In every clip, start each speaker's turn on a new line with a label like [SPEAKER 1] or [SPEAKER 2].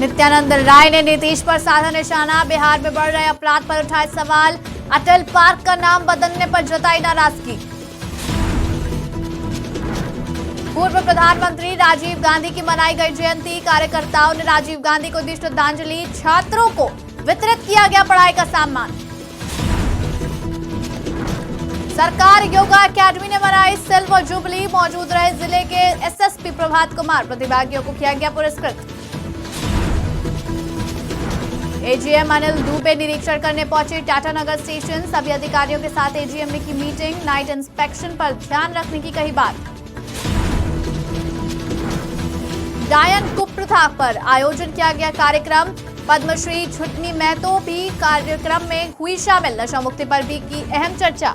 [SPEAKER 1] नित्यानंद राय ने नीतीश पर साधा निशाना। बिहार में बढ़ रहे अपराध पर उठाए सवाल। अटल पार्क का नाम बदलने पर जताई नाराजगी। पूर्व प्रधानमंत्री राजीव गांधी की मनाई गई जयंती। कार्यकर्ताओं ने राजीव गांधी को दी श्रद्धांजलि। छात्रों को वितरित किया गया पढ़ाई का सामान। सरकार योगा एकेडमी ने मनाई सिल्वर जुबली। मौजूद रहे जिले के एसएसपी प्रभात कुमार। प्रतिभागियों को किया गया पुरस्कृत। एजीएम अनिल दुबे निरीक्षण करने पहुंचे टाटानगर स्टेशन। सभी अधिकारियों के साथ एजीएम ने की मीटिंग। नाइट इंस्पेक्शन पर ध्यान रखने की कही बात। डायन कुप्रथा पर आयोजन किया गया कार्यक्रम। पद्मश्री छुटनी महतो भी कार्यक्रम में हुई शामिल। नशा मुक्ति पर भी की अहम चर्चा।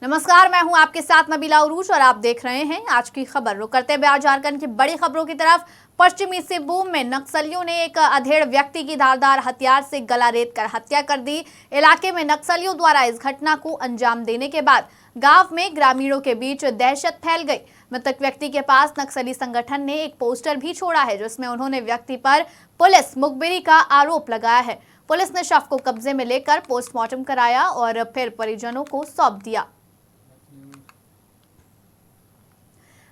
[SPEAKER 1] नमस्कार, मैं हूं आपके साथ नबीला उरूज और आप देख रहे हैं आज की खबर। रुक करते हैं बिहार झारखंड की बड़ी खबरों की तरफ। पश्चिमी सिंहभूम में नक्सलियों ने एक अधेड़ व्यक्ति की धारदार हथियार से गला रेत कर हत्या कर दी। इलाके में नक्सलियों द्वारा इस घटना को अंजाम देने के बाद गांव में ग्रामीणों के बीच दहशत फैल गई। मृतक व्यक्ति के पास नक्सली संगठन ने एक पोस्टर भी छोड़ा है जिसमें उन्होंने व्यक्ति पर पुलिस मुखबिरी का आरोप लगाया है। पुलिस ने शव को कब्जे में लेकर पोस्टमार्टम कराया और फिर परिजनों को सौंप दिया।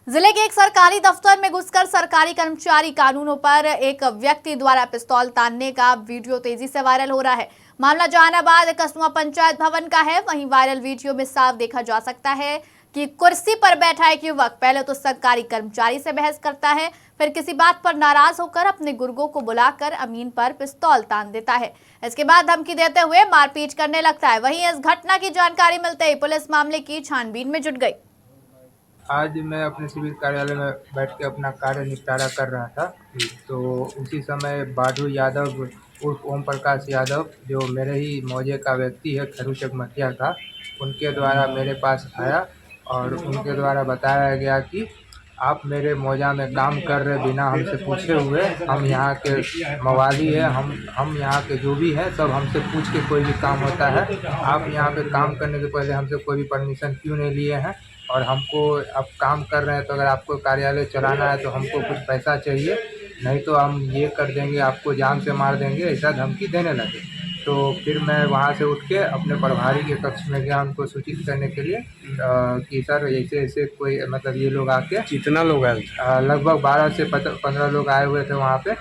[SPEAKER 1] जिले के एक सरकारी दफ्तर में घुसकर सरकारी कर्मचारी कानूनों पर एक व्यक्ति द्वारा पिस्तौल तानने का वीडियो तेजी से वायरल हो रहा है। मामला जहानाबाद कस्बा पंचायत भवन का है। वहीं वायरल वीडियो में साफ देखा जा सकता है कि कुर्सी पर बैठा एक युवक पहले तो सरकारी कर्मचारी से बहस करता है, फिर किसी बात पर नाराज होकर अपने गुर्गों को बुलाकर अमीन पर पिस्तौल तान देता है। इसके बाद धमकी देते हुए मारपीट करने लगता है। वहीं इस घटना की जानकारी मिलते ही पुलिस मामले की छानबीन में जुट गई।
[SPEAKER 2] आज मैं अपने सिविल कार्यालय में बैठ के अपना कार्य निपटारा कर रहा था, तो उसी समय बाडू यादव उर्फ ओम प्रकाश यादव, जो मेरे ही मौजे का व्यक्ति है, खरूचक मटिया का, उनके द्वारा मेरे पास आया और उनके द्वारा बताया गया कि आप मेरे मौजा में काम कर रहे बिना हमसे पूछे हुए। हम यहाँ के मवाली है, हम यहाँ के जो भी हैं सब हमसे पूछ के कोई भी काम होता है। आप यहाँ पे काम करने से पहले हमसे कोई भी परमिशन क्यों नहीं लिए हैं? और हमको अब काम कर रहे हैं तो अगर आपको कार्यालय चलाना है तो हमको कुछ पैसा चाहिए, नहीं तो हम ये कर देंगे, आपको जान से मार देंगे, ऐसा धमकी देने लगे। तो फिर मैं वहाँ से उठ के अपने प्रभारी के कक्ष में गया उनको सूचित करने के लिए कि सर ऐसे ऐसे कोई मतलब ये लोग आके।
[SPEAKER 3] कितना लोग आए?
[SPEAKER 2] लगभग 12 से 15 लोग आए हुए थे वहाँ पे।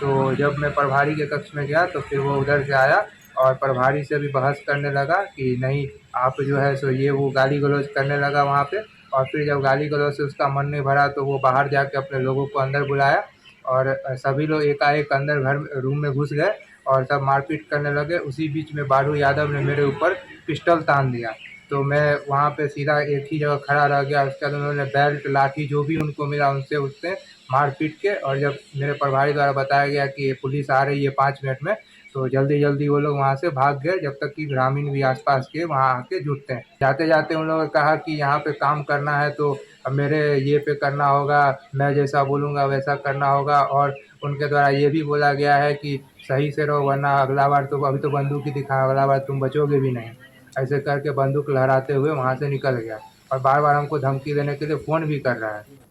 [SPEAKER 2] तो जब मैं प्रभारी के कक्ष में गया तो फिर वो उधर से आया और प्रभारी से भी बहस करने लगा कि नहीं आप जो है सो ये वो गाली गलौज करने लगा वहाँ पे। और फिर जब गाली गलौज से उसका मन नहीं भरा तो वो बाहर जाके अपने लोगों को अंदर बुलाया और सभी लोग एकाएक अंदर रूम में घुस गए और सब मारपीट करने लगे। उसी बीच में बाडू यादव ने मेरे ऊपर पिस्टल तान दिया, तो मैं वहाँ पे सीधा एक ही जगह खड़ा रह गया। उसके बाद उन्होंने बेल्ट लाठी जो भी उनको मिला उनसे उससे मारपीट के, और जब मेरे प्रभारी द्वारा बताया गया कि पुलिस आ रही है 5 मिनट में, तो जल्दी जल्दी वो लोग वहाँ से भाग गए, जब तक कि ग्रामीण भी आसपास के वहाँ आके जुटते हैं। जाते जाते उन लोगों ने कहा कि यहाँ पे काम करना है तो मेरे ये पे करना होगा, मैं जैसा बोलूँगा वैसा करना होगा। और उनके द्वारा ये भी बोला गया है कि सही से रहो वरना अगला बार तो अभी तो बंदूक ही दिखा, अगला बार तुम बचोगे भी नहीं। ऐसे करके बंदूक लहराते हुए वहाँ से निकल गया और बार बार हमको धमकी देने के लिए फ़ोन भी कर रहा है।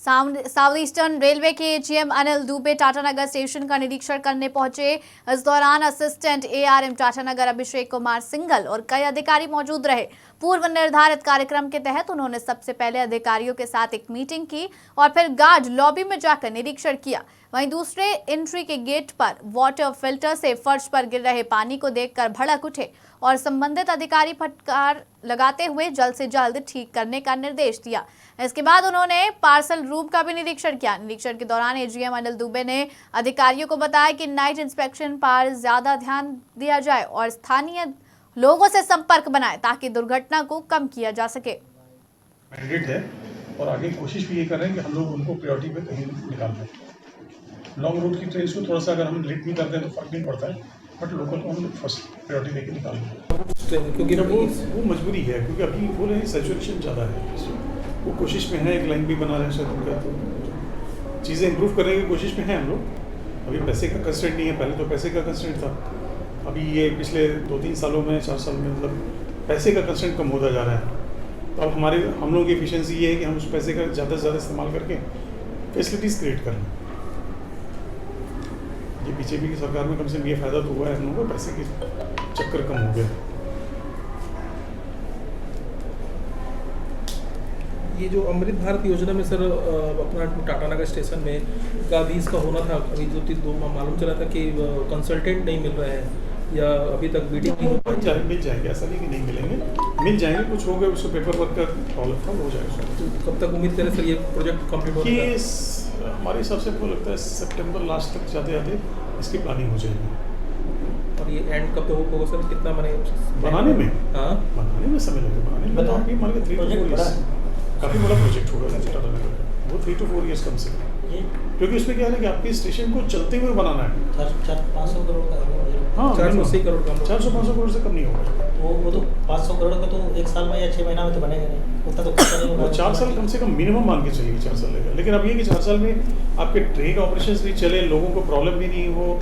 [SPEAKER 1] साउथ ईस्टर्न रेलवे के एजीएम अनिल दुबे टाटानगर स्टेशन का निरीक्षण करने पहुंचे। इस दौरान असिस्टेंट एआरएम टाटानगर अभिषेक कुमार सिंघल और कई अधिकारी मौजूद रहे। पूर्व निर्धारित कार्यक्रम के तहत उन्होंने सबसे पहले अधिकारियों के साथ एक मीटिंग की और फिर गार्ड लॉबी में जाकर निरीक्षण किया। वहीं दूसरे एंट्री के गेट पर वाटर फिल्टर से फर्श पर गिर रहे पानी को देखकर भड़क उठे और संबंधित अधिकारी फटकार लगाते हुए जल्द से जल्द ठीक करने का निर्देश दिया। इसके बाद उन्होंने पार्सल रूम का भी निरीक्षण किया। निरीक्षण के दौरान एजीएम अनिल दुबे ने अधिकारियों को बताया कि नाइट इंस्पेक्शन पर ज्यादा ध्यान दिया जाए और स्थानीय लोगों से संपर्क बनाए ताकि दुर्घटना को कम किया जा सके।
[SPEAKER 4] मैंडेट है और आगे कोशिश भी ये कर रहे हैं कि हम लोग उनको प्रायोरिटी पे कहीं निकाल दें। लॉन्ग रूट की ट्रेन को थोड़ा सा अगर हम लेट भी करते हैं तो फर्क नहीं पड़ता है, बट लोकल को हम फर्स्ट प्रायोरिटी देके निकाल दें, क्योंकि वो मजबूरी है, क्योंकि अभी बोल रहे हैं सैचुरेशन ज़्यादा है। वो कोशिश में है, एक लाइन भी बना रहे हैं शायद उनका, तो चीज़ें इंप्रूव करने की कोशिश में हैं हम लोग। अभी पैसे का कंस्ट्रेंट नहीं है, पहले तो पैसे का कंस्ट्रेंट था। अभी ये पिछले 2-3 सालों में 4 साल में मतलब पैसे का कंस्ट्रेंट कम होता जा रहा है। तो अब हम लोगों की एफिशिएंसी ये है कि हम उस पैसे का ज़्यादा से ज़्यादा इस्तेमाल करके फैसिलिटीज़ क्रिएट कर लें। ये बीजेपी की सरकार में कम से कम ये फ़ायदा तो हुआ है हम लोगों को, पैसे की चक्कर कम हो गया।
[SPEAKER 3] ये जो अमृत भारत योजना में सर अपना टाटानगर स्टेशन में का भी इसका होना था, अभी दो मालूम चला था कि कंसल्टेंट नहीं मिल रहे हैं या अभी तक मीटिंग नहीं हो पाई।
[SPEAKER 4] मिल जाएंगे, ऐसा नहीं कि नहीं मिलेंगे, मिल जाएंगे। कुछ हो गया उसको पेपर वर्क का प्रॉब्लम था, हो जाएगा।
[SPEAKER 3] तो कब तक उम्मीद करें सर ये प्रोजेक्ट कंप्लीट होगा?
[SPEAKER 4] हमारे हिसाब से हमको लगता है सितंबर लास्ट तक जाते जाते इसकी प्लानिंग हो जाएगी।
[SPEAKER 3] और ये एंड कब तक होगा सर? कितना मने
[SPEAKER 4] बनाने में?
[SPEAKER 3] हाँ,
[SPEAKER 4] बनाने में समय लगेगा। बनाने में तो आप ये मान के 3 to 4 years काफ़ी बड़ा प्रोजेक्ट होगा टाटानगर का, वो 3 to 4 years कम से कम। क्योंकि उसमें क्या है ना कि आपके स्टेशन को चलते हुए बनाना है।
[SPEAKER 5] 500 करोड़ का
[SPEAKER 4] हाँ,
[SPEAKER 3] 480 करोड़ का
[SPEAKER 4] 400-500 करोड़ से कम नहीं होगा।
[SPEAKER 5] वो तो 500 करोड़ का तो 1 साल में या 6 महीना में तो बनेगा नहीं, उतना तो खर्चा नहीं
[SPEAKER 4] वो
[SPEAKER 5] होगा।
[SPEAKER 4] 4 साल कम से कम मिनिमम मान के चलिए, 4 साल लगेगा। लेकिन अब ये कि 4 साल में आपके ट्रेन ऑपरेशंस भी चले, लोगों को प्रॉब्लम भी नहीं हो।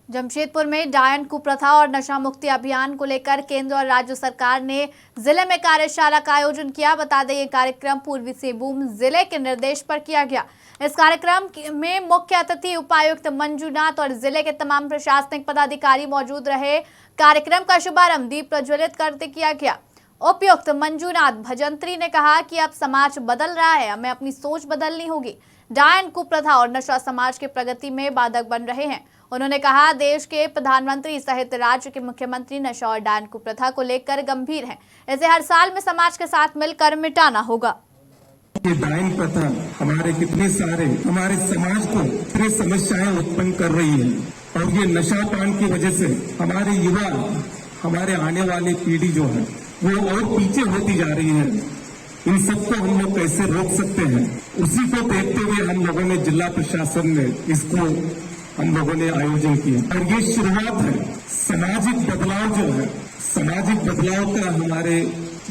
[SPEAKER 1] जमशेदपुर में डायन कुप्रथा और नशा मुक्ति अभियान को लेकर केंद्र और राज्य सरकार ने जिले में कार्यशाला का आयोजन किया। बता दें, ये कार्यक्रम पूर्वी सिंहभूम जिले के निर्देश पर किया गया। इस कार्यक्रम में मुख्य अतिथि उपायुक्त मंजूनाथ और जिले के तमाम प्रशासनिक पदाधिकारी मौजूद रहे। कार्यक्रम का शुभारंभ दीप प्रज्वलित करते किया गया। उपायुक्त मंजूनाथ भजंत्री ने कहा कि अब समाज बदल रहा है, हमें अपनी सोच बदलनी होगी। डायन कुप्रथा और नशा समाज की प्रगति में बाधक बन रहे हैं। उन्होंने कहा, देश के प्रधानमंत्री सहित राज्य के मुख्यमंत्री नशा और डायन कुप्रथा को लेकर गंभीर हैं। इसे हर साल में समाज के साथ मिलकर मिटाना होगा।
[SPEAKER 6] ये डायन प्रथा हमारे कितने सारे हमारे समाज को कितनी समस्याएं उत्पन्न कर रही है, और ये नशा पान की वजह से हमारे युवा, हमारे आने वाली पीढ़ी जो है वो और पीछे होती जा रही है। इन सबको हम लोग कैसे रोक सकते हैं, उसी को देखते हुए हम लोगों ने जिला प्रशासन में इसको हम लोगों ने आयोजन किया। और ये शुरुआत है सामाजिक बदलाव जो है, सामाजिक बदलाव का हमारे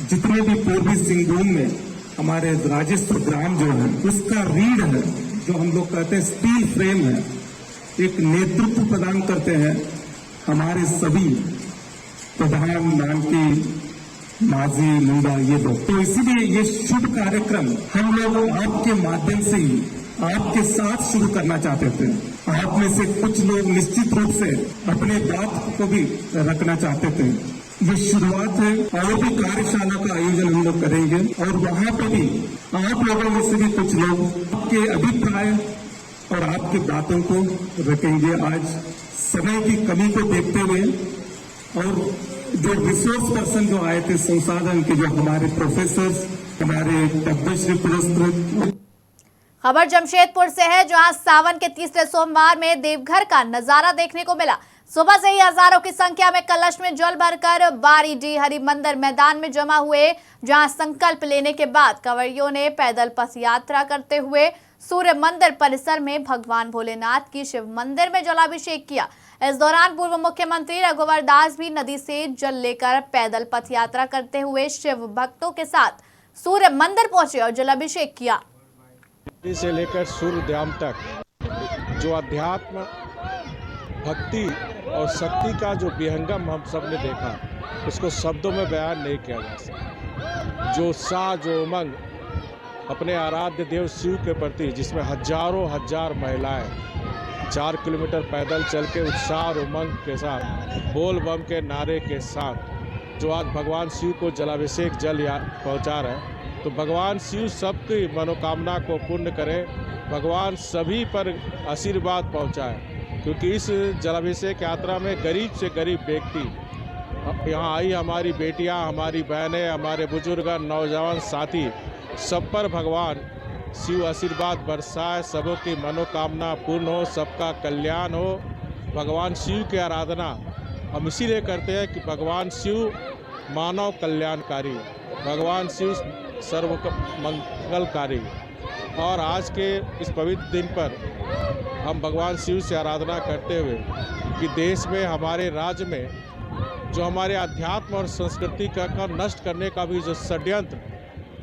[SPEAKER 6] जितने भी पूर्वी सिंहभूम में हमारे राजस्व ग्राम जो है उसका रीढ़ है, जो हम लोग कहते हैं स्टील फ्रेम है, एक नेतृत्व प्रदान करते हैं हमारे सभी प्रधान नानकी माजी मुंडा ये लोग। तो इसीलिए ये शुभ कार्यक्रम हम लोग आपके माध्यम से ही आपके साथ शुरू करना चाहते थे। आप में से कुछ लोग निश्चित रूप से अपने बात को भी रखना चाहते थे। ये शुरुआत है, और भी कार्यशाला का आयोजन हम लोग करेंगे, और वहां पर भी आप लोगों में से भी कुछ लोग आपके अभिप्राय और आपकी बातों को रखेंगे। आज समय की कमी को देखते हुए और जो रिसोर्स पर्सन जो आए थे, संसाधन के जो हमारे प्रोफेसर, हमारे पद्मश्री पुरस्कृत।
[SPEAKER 1] खबर जमशेदपुर से है, जहां सावन के तीसरे सोमवार में देवघर का नजारा देखने को मिला। सुबह से ही हजारों की संख्या में कलश में जल भरकर बारीडीह हरि मंदिर मैदान में जमा हुए, जहां संकल्प लेने के बाद कंवरियों ने पैदल पथ यात्रा करते हुए सूर्य मंदिर परिसर में भगवान भोलेनाथ की शिव मंदिर में जलाभिषेक किया। इस दौरान पूर्व मुख्यमंत्री रघुवर दास भी नदी से जल लेकर पैदल पथ यात्रा करते हुए शिव भक्तों के साथ सूर्य मंदिर पहुंचे और जलाभिषेक किया।
[SPEAKER 7] से लेकर सूर्यधाम तक जो अध्यात्म, भक्ति और शक्ति का जो विहंगम हम सब ने देखा, उसको शब्दों में बयान नहीं किया जा सकता। जो उत्साह, जो उमंग अपने आराध्य देव शिव के प्रति, जिसमें हजारों हजार महिलाएं 4 किलोमीटर पैदल चल के उत्साह और उमंग के साथ, बोल बम के नारे के साथ जो आज भगवान शिव को जलाभिषेक जल पहुँचा रहे हैं, तो भगवान शिव सबकी मनोकामना को पूर्ण करे, भगवान सभी पर आशीर्वाद पहुंचाए। क्योंकि इस जलाभिषेक यात्रा में गरीब से गरीब व्यक्ति यहाँ आई, हमारी बेटियां, हमारी बहनें, हमारे बुजुर्ग, नौजवान साथी, सब पर भगवान शिव आशीर्वाद बरसाए, सबों की मनोकामना पूर्ण हो, सबका कल्याण हो। भगवान शिव की आराधना हम इसीलिए करते हैं कि भगवान शिव मानव कल्याणकारी, भगवान शिव सर्व मंगलकारी। और आज के इस पवित्र दिन पर हम भगवान शिव से आराधना करते हुए कि देश में, हमारे राज्य में जो हमारे अध्यात्म और संस्कृति का नष्ट करने का भी जो षड्यंत्र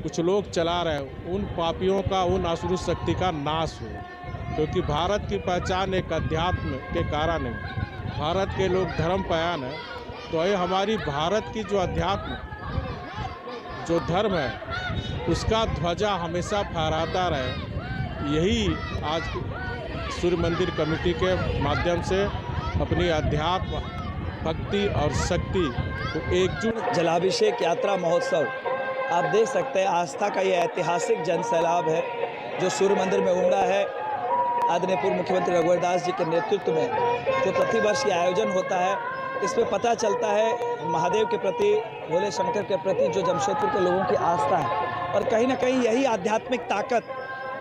[SPEAKER 7] कुछ लोग चला रहे हैं, उन पापियों का, उन असुर शक्ति का नाश हो। क्योंकि भारत की पहचान एक अध्यात्म के कारण है, भारत के लोग धर्म पयान है। तो ये हमारी भारत की जो अध्यात्म, जो धर्म है उसका ध्वजा हमेशा फहराता रहे, यही आज सूर्य मंदिर कमेटी के माध्यम से अपनी अध्यात्म, भक्ति और शक्ति को एकजुट।
[SPEAKER 8] जलाभिषेक यात्रा महोत्सव आप देख सकते हैं, आस्था का ये ऐतिहासिक जन सैलाब है जो सूर्य मंदिर में उमड़ा है। आदरणीय पूर्व मुख्यमंत्री रघुवर दास जी के नेतृत्व में जो प्रतिवर्ष ये आयोजन होता है, इसमें पता चलता है महादेव के प्रति, भोले शंकर के प्रति जो जमशेदपुर के लोगों की आस्था है। और कहीं ना कहीं यही आध्यात्मिक ताकत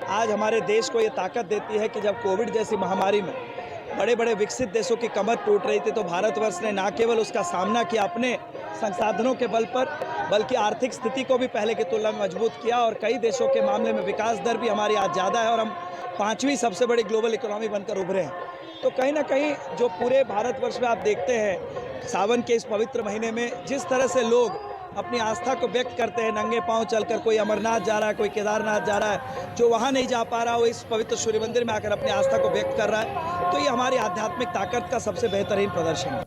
[SPEAKER 8] आज हमारे देश को ये ताकत देती है कि जब कोविड जैसी महामारी में बड़े बड़े विकसित देशों की कमर टूट रही थी, तो भारतवर्ष ने न केवल उसका सामना किया अपने संसाधनों के बल पर, बल्कि आर्थिक स्थिति को भी पहले की तुलना में मजबूत किया। और कई देशों के मामले में विकास दर भी हमारी आज ज़्यादा है और हम 5वीं सबसे बड़ी ग्लोबल इकोनॉमी बनकर उभरे हैं। तो कहीं ना कहीं जो पूरे भारतवर्ष में आप देखते हैं, सावन के इस पवित्र महीने में जिस तरह से लोग अपनी आस्था को व्यक्त करते हैं, नंगे पांव चलकर, कोई अमरनाथ जा रहा है, कोई केदारनाथ जा रहा है, जो वहाँ नहीं जा पा रहा वो इस पवित्र सूर्य मंदिर में आकर अपनी आस्था को व्यक्त कर रहा है। तो ये हमारी आध्यात्मिक ताकत का सबसे बेहतरीन प्रदर्शन है।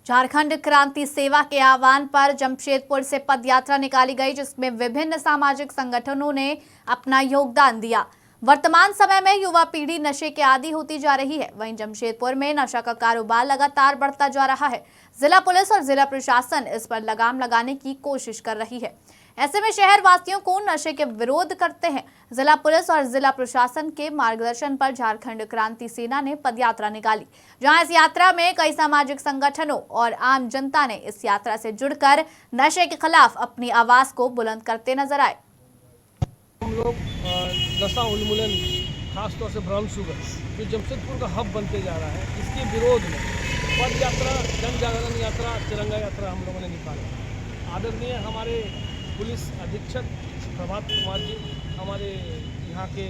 [SPEAKER 1] झारखंड क्रांति सेवा के आह्वान पर जमशेदपुर से पदयात्रा निकाली गई, जिसमें विभिन्न सामाजिक संगठनों ने अपना योगदान दिया। वर्तमान समय में युवा पीढ़ी नशे के आदी होती जा रही है, वहीं जमशेदपुर में नशा का कारोबार लगातार बढ़ता जा रहा है। जिला पुलिस और जिला प्रशासन इस पर लगाम लगाने की कोशिश कर रही है। ऐसे में शहर वासियों को नशे के विरोध करते हैं। जिला पुलिस और जिला प्रशासन के मार्गदर्शन पर झारखंड क्रांति सेना ने पदयात्रा निकाली, जहां इस यात्रा में कई सामाजिक संगठनों और आम जनता ने इस यात्रा से जुड़कर नशे के खिलाफ अपनी आवाज को बुलंद करते नजर आए।
[SPEAKER 9] हम लोग नशा उन्मूलन, खासतौर से ब्राउन शुगर जो जमशेदपुर का हब बनते जा रहा है, इसके विरोध में पद यात्रा, जन जागरण यात्रा, तिरंगा यात्रा हम लोगों ने निकाला। आदरणीय हमारे पुलिस अधीक्षक प्रभात कुमार जी, हमारे यहाँ के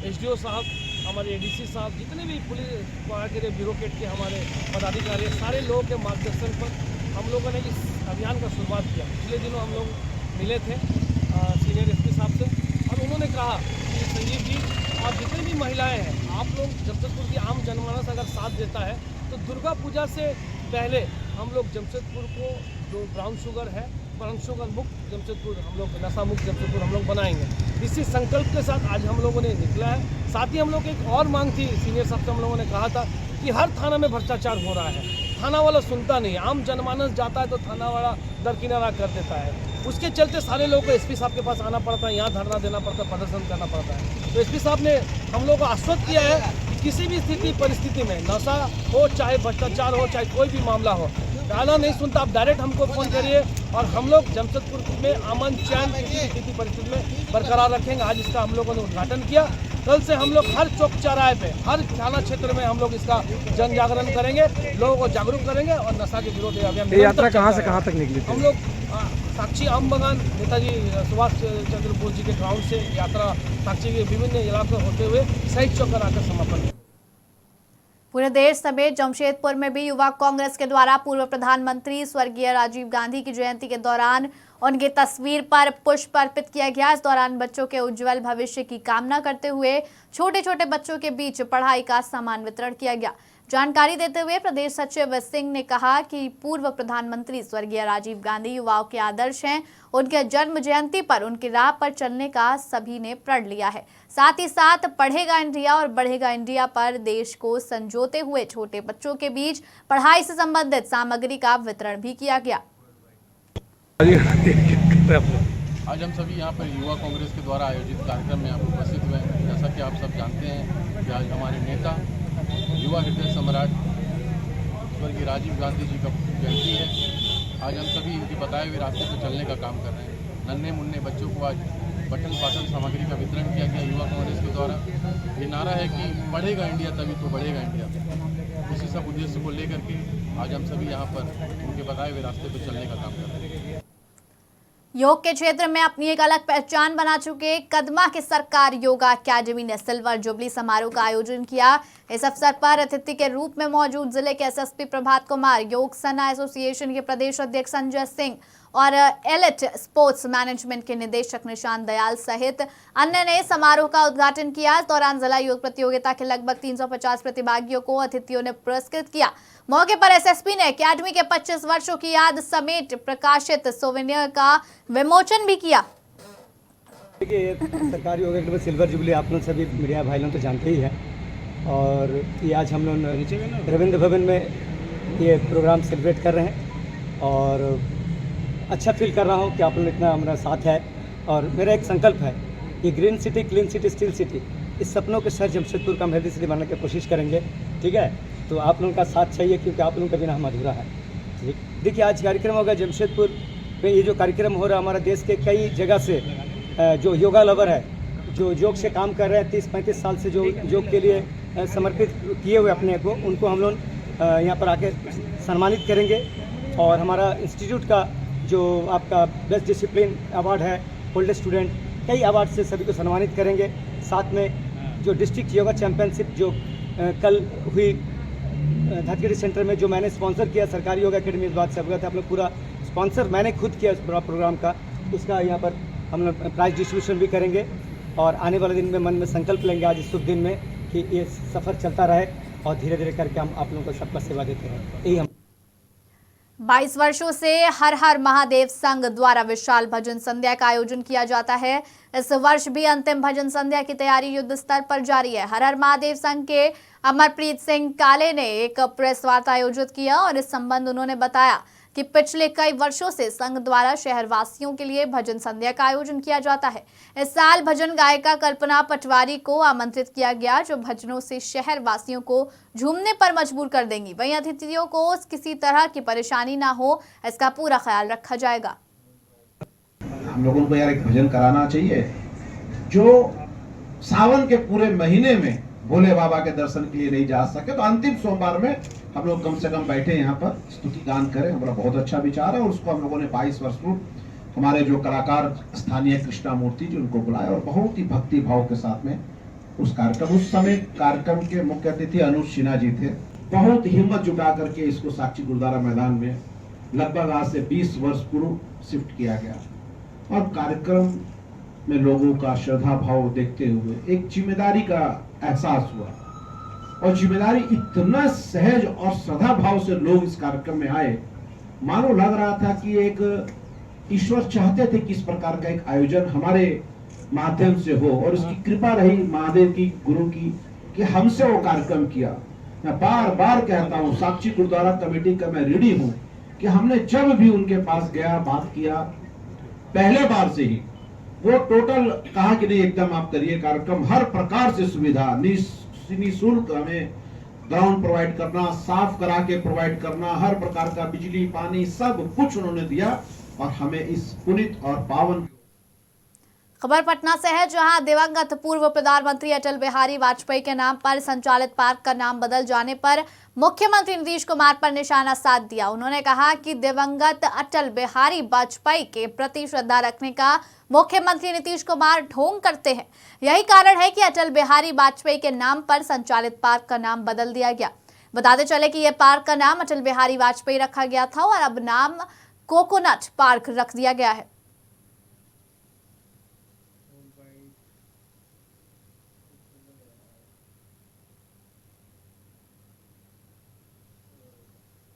[SPEAKER 9] एसडीओ साहब, हमारे एडीसी साहब, जितने भी पुलिस के ब्यूरोक्रेट के हमारे पदाधिकारी, सारे लोगों के मार्गदर्शन पर हम लोगों ने इस अभियान का शुरुआत किया। पिछले दिनों हम लोग मिले थे सीनियर एसपी साहब से, और उन्होंने कहा कि संजीव जी और जितनी भी महिलाएं हैं, आप लोग जमशेदपुर की आम जनमानस अगर साथ देता है तो दुर्गा पूजा से पहले हम लोग जमशेदपुर को जो ब्राउन शुगर है, ब्राउन शुगर मुक्त जमशेदपुर, हम लोग नशा मुक्त जमशेदपुर हम लोग बनाएंगे। इसी संकल्प के साथ आज हम लोगों ने निकला है। साथ ही हम लोग एक और मांग थी सीनियर साहब से, हम लोगों ने कहा था कि हर थाना में भ्रष्टाचार हो रहा है, थाना वाला सुनता नहीं, आम जनमानस जाता है तो थाना वाला दरकिनारा कर देता है। उसके चलते सारे लोगों को एसपी साहब के पास आना पड़ता है, यहाँ धरना देना पड़ता है, प्रदर्शन करना पड़ता है। तो एसपी साहब ने हम लोगों को आश्वस्त किया है कि किसी भी स्थिति परिस्थिति में नशा हो, चाहे भ्रष्टाचार हो, चाहे कोई भी मामला हो, गाना नहीं सुनता, आप डायरेक्ट हमको फ़ोन करिए और हम लोग जमशेदपुर में अमन चैन किसी स्थिति परिस्थिति में बरकरार रखेंगे। आज इसका हम लोगों ने उद्घाटन किया। कल से हम लोग हर चौक चौराहे पे, हर थाना क्षेत्र में हम लोग इसका जन जागरण करेंगे, लोगों को जागरूक करेंगे और नशा के विरोध अभियान।
[SPEAKER 3] यात्रा कहाँ से कहाँ तक निकली थी?
[SPEAKER 9] हम लोग साक्षी आम बगान नेताजी सुभाष चंद्र बोस जी के ग्राउंड से यात्रा साक्षी के विभिन्न इलाकों होते हुए शहीद चौक पर आकर समापन हुआ।
[SPEAKER 1] पूरे देश समेत जमशेदपुर में भी युवा कांग्रेस के द्वारा पूर्व प्रधानमंत्री स्वर्गीय राजीव गांधी की जयंती के दौरान उनकी तस्वीर पर पुष्प अर्पित किया गया। इस दौरान बच्चों के उज्जवल भविष्य की कामना करते हुए छोटे छोटे बच्चों के बीच पढ़ाई का सामान वितरण किया गया। जानकारी देते हुए प्रदेश सचिव सिंह ने कहा कि पूर्व प्रधानमंत्री स्वर्गीय राजीव गांधी युवाओं के आदर्श हैं। उनके जन्म जयंती पर उनकी राह पर चलने का सभी ने प्रण लिया है। साथ ही साथ पढ़ेगा इंडिया और बढ़ेगा इंडिया पर देश को संजोते हुए छोटे बच्चों के बीच पढ़ाई से संबंधित सामग्री का वितरण भी किया गया।
[SPEAKER 10] आज हम सभी यहाँ पर युवा कांग्रेस के द्वारा आयोजित कार्यक्रम में आप उपस्थित हुए हैं। जैसा कि आप सब जानते हैं कि आज हमारे नेता युवा हृदय सम्राट स्वर्गीय राजीव गांधी जी का जयंती है। आज हम सभी इनके बताए हुए रास्ते पर चलने का काम कर रहे हैं। नन्हे मुन्ने बच्चों को आज बटन पाटन सामग्री का वितरण किया गया युवा कांग्रेस के द्वारा। ये नारा है कि बढ़ेगा इंडिया तभी तो बढ़ेगा इंडिया। उसी सब उद्देश्य को लेकर के आज हम सभी यहाँ पर उनके बताए हुए रास्ते पर चलने का काम कर रहे हैं।
[SPEAKER 1] योग के क्षेत्र में अपनी एक अलग पहचान बना चुके कदमा की सरकार योगा अकेडमी ने सिल्वर जुबली समारोह का आयोजन किया। इस अवसर पर अतिथि के रूप में मौजूद जिले के एसएसपी प्रभात कुमार, योग सेना एसोसिएशन के प्रदेश अध्यक्ष संजय सिंह और एलिट स्पोर्ट्स मैनेजमेंट के निदेशक निशान दयाल सहित अन्य ने समारोह का उद्घाटन किया। इस दौरान जिला योग प्रतियोगिता के लगभग 350 प्रतिभागियों को अतिथियों ने पुरस्कृत किया। मौके पर एसएसपी ने एकेडमी के 25 वर्षों की याद समेत प्रकाशित सोवेनियर का विमोचन भी किया।
[SPEAKER 8] देखिए, सरकारी योग अकेडमी सिल्वर जुबली आप लोग सभी मीडिया भाई लोग तो जानते ही है, और ये आज हम लोग रविंद्र भवन में ये प्रोग्राम सेलिब्रेट कर रहे हैं और अच्छा फील कर रहा हूँ कि आप लोग इतना हमारा साथ है। और मेरा एक संकल्प है, ये green city, clean city, steel city, इस सपनों के शहर जमशेदपुर का हम हेल्दी सिटी बनाने की कोशिश करेंगे। ठीक है, तो आप लोगों का साथ चाहिए क्योंकि आप लोगों का बिना हम अधूरा है। ठीक, देखिए आज कार्यक्रम होगा जमशेदपुर में। ये जो कार्यक्रम हो रहा है, हमारा देश के कई जगह से जो योगा लवर है, जो योग से काम कर रहे हैं 30-35 साल से, जो योग के लिए समर्पित किए हुए अपने को, उनको हम लोग यहाँ पर आके सम्मानित करेंगे। और हमारा इंस्टीट्यूट का जो आपका बेस्ट डिसिप्लिन अवार्ड है, ओल्डेस्ट स्टूडेंट, कई अवार्ड से सभी को सम्मानित करेंगे। साथ में जो डिस्ट्रिक्ट योगा चैंपियनशिप जो कल हुई धतगिरी सेंटर में, जो मैंने स्पॉन्सर किया, सरकारी योगा अकेडमी, इस बात से अवगत है आप लोग, पूरा स्पॉन्सर मैंने खुद किया इस पूरा प्रोग्राम का। उसका यहाँ पर हम लोग प्राइज डिस्ट्रीब्यूशन भी करेंगे और आने वाले दिन में मन में संकल्प लेंगे आज इस शुभ दिन में कि ये सफ़र चलता रहे और धीरे धीरे करके हम आप लोगों को सबका सेवा देते हैं। यही हम
[SPEAKER 1] 22 वर्षों से हर हर महादेव संघ द्वारा विशाल भजन संध्या का आयोजन किया जाता है। इस वर्ष भी अंतिम भजन संध्या की तैयारी युद्ध स्तर पर जारी है। हर हर महादेव संघ के अमरप्रीत सिंह काले ने एक प्रेस वार्ता आयोजित किया और इस संबंध उन्होंने बताया कि पिछले कई वर्षों से संघ द्वारा शहरवासियों के लिए भजन संध्या का आयोजन किया जाता है। इस साल भजन गायिका कल्पना पटवारी को आमंत्रित किया गया, जो भजनों से शहर वासियों को झूमने पर मजबूर कर देंगी। वहीं अतिथियों को किसी तरह की परेशानी ना हो, इसका पूरा ख्याल रखा जाएगा।
[SPEAKER 11] हम लोगों को यार एक भजन कराना चाहिए जो सावन के पूरे महीने में भोले बाबा के दर्शन के लिए नहीं जा सके, तो अंतिम सोमवार में हम लोग कम से कम बैठे यहाँ पर स्तुति गान करें। हमारा बहुत अच्छा विचार है और उसको हम लोगों ने 22 वर्ष पूर्व हमारे जो कलाकार स्थानीय कृष्णा मूर्ति जी, उनको बुलाया और बहुत ही भक्ति भाव के साथ में उस समय कार्यक्रम के मुख्य अतिथि अनुज सिन्हा जी थे। बहुत हिम्मत जुटा करके इसको साक्षी गुरुद्वारा मैदान में लगभग आज से 20 वर्ष पूर्व शिफ्ट किया गया और कार्यक्रम में लोगों का श्रद्धा भाव देखते हुए एक जिम्मेदारी का एहसास हुआ और जिम्मेदारी इतना सहज और श्रद्धा भाव से लोग इस कार्यक्रम में आए, मानो लग रहा था कि एक ईश्वर चाहते थे कि इस प्रकार का एक आयोजन हमारे माध्यम से हो और उसकी कृपा रही महादेव की, गुरु की, कि हमसे वो कार्यक्रम किया। मैं बार बार कहता हूँ, साक्षी गुरुद्वारा कमेटी का मैं ऋणी हूँ कि हमने जब भी उनके पास गया, बात किया, पहले बार से ही वो टोटल कहा कि नहीं एकदम आप करिए कार्यक्रम, हर प्रकार से सुविधा निःशुल्क हमें ग्राउंड प्रोवाइड करना, साफ करा के प्रोवाइड करना, हर प्रकार का बिजली पानी सब कुछ उन्होंने दिया और हमें इस पुनीत और पावन।
[SPEAKER 1] खबर पटना से है, जहां दिवंगत पूर्व प्रधानमंत्री अटल बिहारी वाजपेयी के नाम पर संचालित पार्क का नाम बदल जाने पर मुख्यमंत्री नीतीश कुमार पर निशाना साध दिया। उन्होंने कहा कि दिवंगत अटल बिहारी वाजपेयी के प्रति श्रद्धा रखने का मुख्यमंत्री नीतीश कुमार ढोंग करते हैं। यही कारण है कि अटल बिहारी वाजपेयी के नाम पर संचालित पार्क का नाम बदल दिया गया। बताते चले कि यह पार्क का नाम अटल बिहारी वाजपेयी रखा गया था और अब नाम कोकोनट पार्क रख दिया गया है।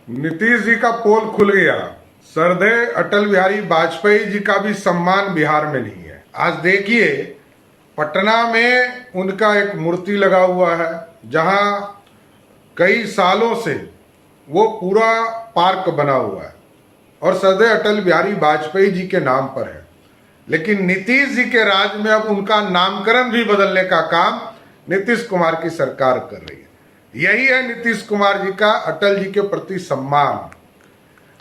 [SPEAKER 12] नीतीश जी का पोल खुल गया। सरदेय अटल बिहारी वाजपेयी जी का भी सम्मान बिहार में नहीं है। आज देखिए, पटना में उनका एक मूर्ति लगा हुआ है, जहां कई सालों से वो पूरा पार्क बना हुआ है और सरदेय अटल बिहारी वाजपेयी जी के नाम पर है। लेकिन नीतीश जी के राज में अब उनका नामकरण भी बदलने का काम नीतीश कुमार की सरकार कर रही है। यही है नीतीश कुमार जी का अटल जी के प्रति सम्मान।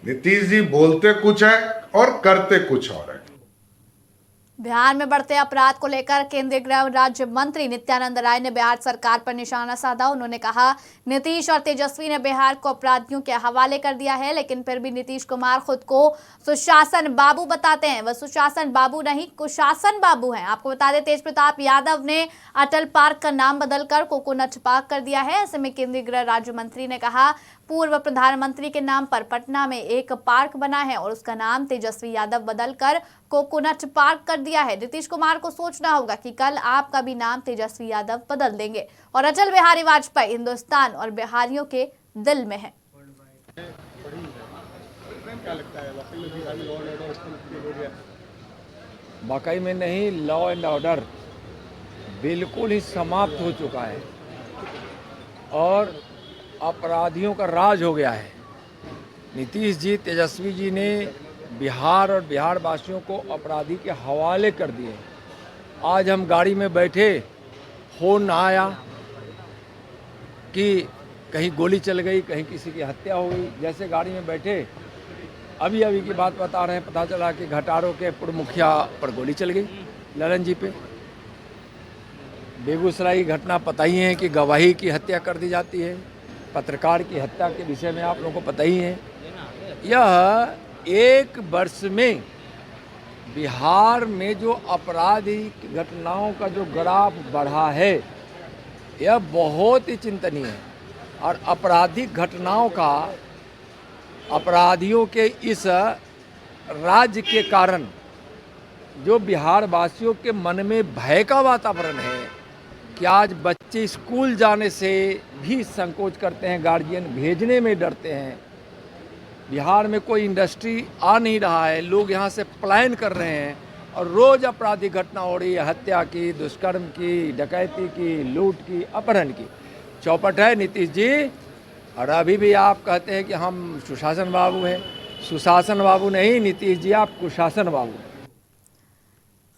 [SPEAKER 12] नीतीश जी बोलते कुछ है और करते कुछ और है।
[SPEAKER 1] बिहार में बढ़ते अपराध को लेकर केंद्रीय गृह राज्य मंत्री नित्यानंद राय ने बिहार सरकार पर निशाना साधा। उन्होंने कहा, नीतीश और तेजस्वी ने बिहार को अपराधियों के हवाले कर दिया है, लेकिन फिर भी नीतीश कुमार खुद को सुशासन बाबू बताते हैं। वह सुशासन बाबू नहीं, कुशासन बाबू हैं। आपको बता दें, तेज प्रताप यादव ने अटल पार्क का नाम बदलकर कोकोनट पार्क कर दिया है। ऐसे में केंद्रीय गृह राज्य मंत्री ने कहा, पूर्व प्रधानमंत्री के नाम पर पटना में एक पार्क बना है और उसका नाम तेजस्वी यादव बदलकर कोकोनट पार्क कर दिया है। नीतीश कुमार को सोचना होगा कि कल आपका भी नाम तेजस्वी यादव बदल देंगे। और अटल बिहारी वाजपेयी हिंदुस्तान और बिहारियों के दिल में है।
[SPEAKER 7] वाकई में नहीं, लॉ एंड ऑर्डर बिल्कुल ही समाप्त हो चुका है और अपराधियों का राज हो गया है। नीतीश जी, तेजस्वी जी ने बिहार और बिहार वासियों को अपराधी के हवाले कर दिए। आज हम गाड़ी में बैठे, फोन आया कि कहीं गोली चल गई, कहीं किसी की हत्या हो गई। जैसे गाड़ी में बैठे अभी की बात बता रहे हैं, पता चला कि घटारों के पूर्व मुखिया पर गोली चल गई, ललन जी पे। बेगूसराय की घटना पता ही है कि गवाही की हत्या कर दी जाती है। पत्रकार की हत्या के विषय में आप लोगों को पता ही है। यह एक वर्ष में बिहार में जो आपराधिक घटनाओं का जो ग्राफ बढ़ा है, यह बहुत ही चिंतनीय है। और आपराधिक घटनाओं का, अपराधियों के इस राज्य के कारण जो बिहार वासियों के मन में भय का वातावरण है कि आज बच्चे स्कूल जाने से भी संकोच करते हैं, गार्जियन भेजने में डरते हैं। बिहार में कोई इंडस्ट्री आ नहीं रहा है, लोग यहाँ से पलायन कर रहे हैं और रोज़ आपराधिक घटना हो रही है, हत्या की, दुष्कर्म की, डकैती की, लूट की, अपहरण की। चौपट है नीतीश जी। और अभी भी आप कहते हैं कि हम सुशासन बाबू हैं। सुशासन बाबू नहीं नीतीश जी, आप कुशासन बाबू।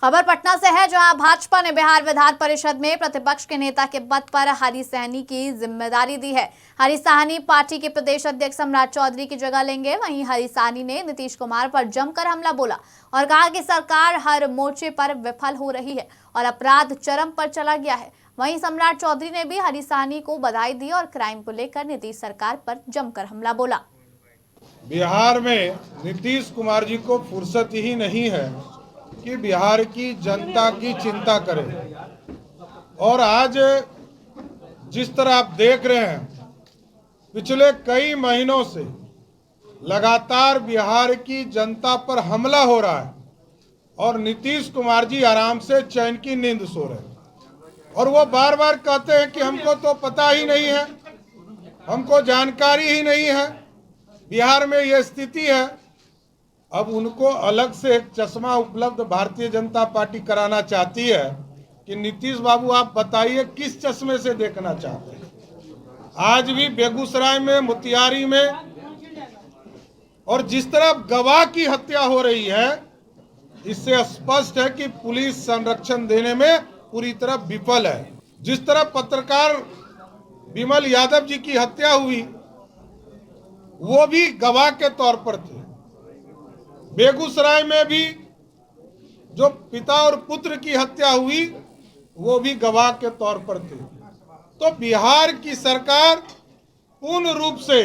[SPEAKER 1] खबर पटना से है, जहां भाजपा ने बिहार विधान परिषद में प्रतिपक्ष के नेता के पद पर हरी सहनी की जिम्मेदारी दी है। हरी सहनी पार्टी के प्रदेश अध्यक्ष सम्राट चौधरी की जगह लेंगे। वहीं हरी सहनी ने नीतीश कुमार पर जमकर हमला बोला और कहा कि सरकार हर मोर्चे पर विफल हो रही है और अपराध चरम पर चला गया है। वहीं सम्राट चौधरी ने भी हरी सहनी को बधाई दी और क्राइम को लेकर नीतीश सरकार पर जमकर हमला बोला।
[SPEAKER 12] बिहार में नीतीश कुमार जी को फुर्सत ही नहीं है कि बिहार की जनता की चिंता करें। और आज जिस तरह आप देख रहे हैं, पिछले कई महीनों से लगातार बिहार की जनता पर हमला हो रहा है और नीतीश कुमार जी आराम से चैन की नींद सो रहे हैं। और वो बार बार कहते हैं कि हमको तो पता ही नहीं है, हमको जानकारी ही नहीं है, बिहार में ये स्थिति है। अब उनको अलग से एक चश्मा उपलब्ध भारतीय जनता पार्टी कराना चाहती है कि नीतीश बाबू आप बताइए किस चश्मे से देखना चाहते हैं। आज भी बेगूसराय में, मोतिहारी में और जिस तरह गवाह की हत्या हो रही है, इससे स्पष्ट है कि पुलिस संरक्षण देने में पूरी तरह विफल है। जिस तरह पत्रकार विमल यादव जी की हत्या हुई, वो भी गवाह के तौर पर थे। बेगूसराय में भी जो पिता और पुत्र की हत्या हुई, वो भी गवाह के तौर पर थे। तो बिहार की सरकार पूर्ण रूप से,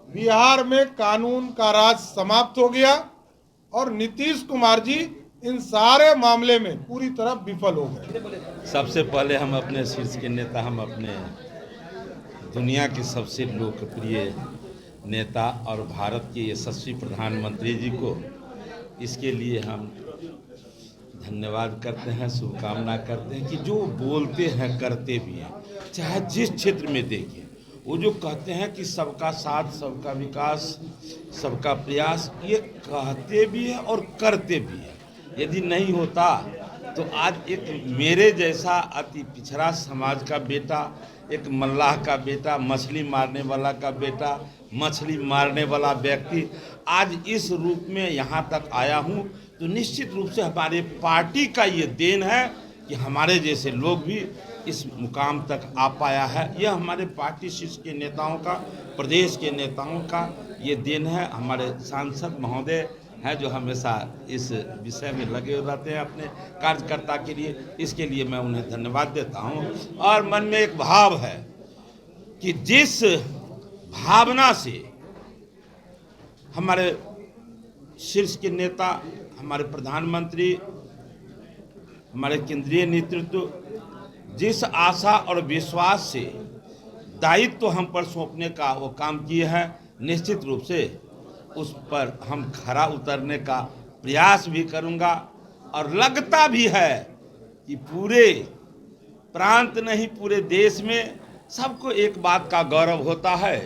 [SPEAKER 12] बिहार में कानून का राज समाप्त हो गया और नीतीश कुमार जी इन सारे मामले में पूरी तरह विफल हो गए।
[SPEAKER 13] सबसे पहले हम अपने शीर्ष के नेता, हम अपने दुनिया के सबसे लोकप्रिय नेता और भारत के यशस्वी प्रधानमंत्री जी को इसके लिए हम धन्यवाद करते हैं, शुभकामना करते हैं कि जो बोलते हैं करते भी हैं। चाहे जिस क्षेत्र में देखिए, वो जो कहते हैं कि सबका साथ, सबका विकास, सबका प्रयास, ये कहते भी हैं और करते भी हैं। यदि नहीं होता तो आज एक मेरे जैसा अति पिछड़ा समाज का बेटा, एक मल्लाह का बेटा, मछली मारने वाला का बेटा, मछली मारने वाला व्यक्ति आज इस रूप में यहाँ तक आया हूँ, तो निश्चित रूप से हमारे पार्टी का ये देन है कि हमारे जैसे लोग भी इस मुकाम तक आ पाया है। यह हमारे पार्टी शीर्ष के नेताओं का, प्रदेश के नेताओं का ये देन है। हमारे सांसद महोदय हैं जो हमेशा इस विषय में लगे रहते हैं अपने कार्यकर्ता के लिए। इसके लिए मैं उन्हें धन्यवाद देता हूं। और मन में एक भाव है कि जिस भावना से हमारे शीर्ष के नेता, हमारे प्रधानमंत्री, हमारे केंद्रीय नेतृत्व जिस आशा और विश्वास से दायित्व हम पर सौंपने का वो काम किए हैं, निश्चित रूप से उस पर हम खरा उतरने का प्रयास भी करूंगा। और लगता भी है कि पूरे प्रांत नहीं, पूरे देश में सबको एक बात का गौरव होता है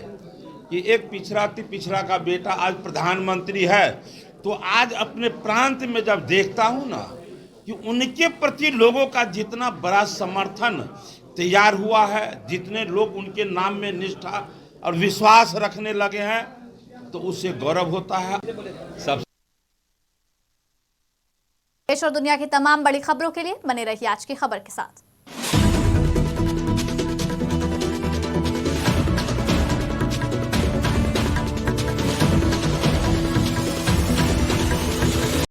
[SPEAKER 13] कि एक पिछड़ा का बेटा आज प्रधानमंत्री है। तो आज अपने प्रांत में जब देखता हूं ना कि उनके प्रति लोगों का जितना बड़ा समर्थन तैयार हुआ है, जितने लोग उनके नाम में निष्ठा और विश्वास रखने लगे हैं, तो उससे गौरव होता है। सब
[SPEAKER 1] देश और दुनिया की तमाम बड़ी खबरों के लिए बने रहिए आज की खबर के साथ।